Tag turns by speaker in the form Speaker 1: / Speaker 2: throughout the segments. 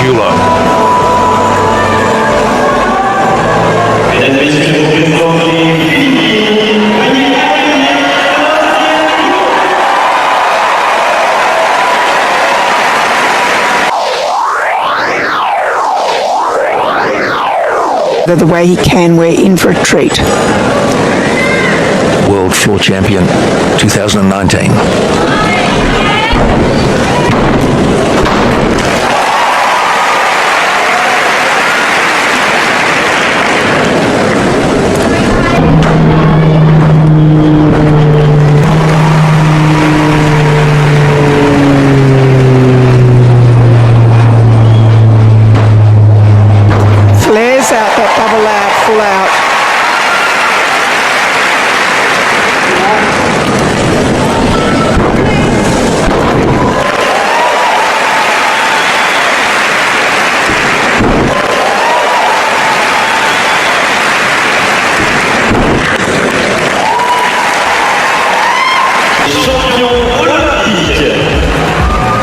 Speaker 1: Yulo.
Speaker 2: The way he can, we're in for a treat.
Speaker 1: World Floor Champion 2019.
Speaker 2: Flares out that bubble out, full out.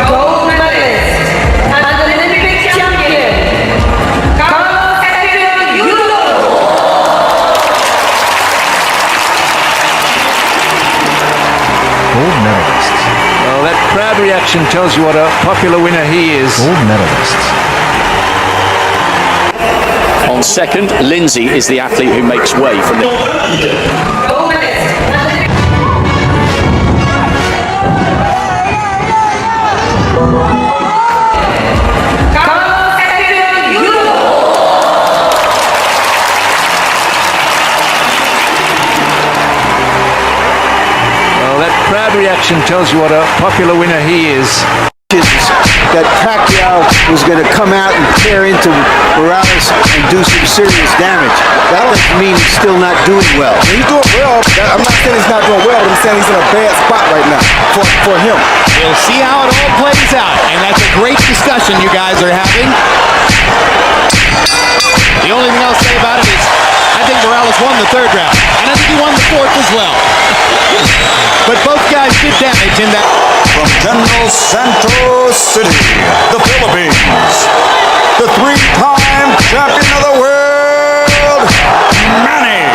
Speaker 3: Gold medalist and Olympic champion, Carlo Yulo.
Speaker 4: Gold medalists.
Speaker 1: Well, that crowd reaction tells you what a popular winner he is.
Speaker 4: Gold medalists.
Speaker 5: On second, Lindsay is the athlete who makes way from the...
Speaker 3: Gold medalist. Carlo Yulo.
Speaker 1: Well, that crowd reaction tells you what a popular winner he is.
Speaker 6: That Pacquiao was going to come out and tear into Morales and do some serious damage. That doesn't mean he's still not doing well.
Speaker 7: He's doing well. I'm not saying he's not doing well. I'm saying he's in a bad spot right now for him.
Speaker 8: We'll see how it all plays out, and that's a great discussion you guys are having. The only thing I'll say about it is I think Morales won the third round, and I think he won the fourth as well. But both guys did damage in that.
Speaker 9: From General Santos City, the Philippines, the three-time champion of the world, Manny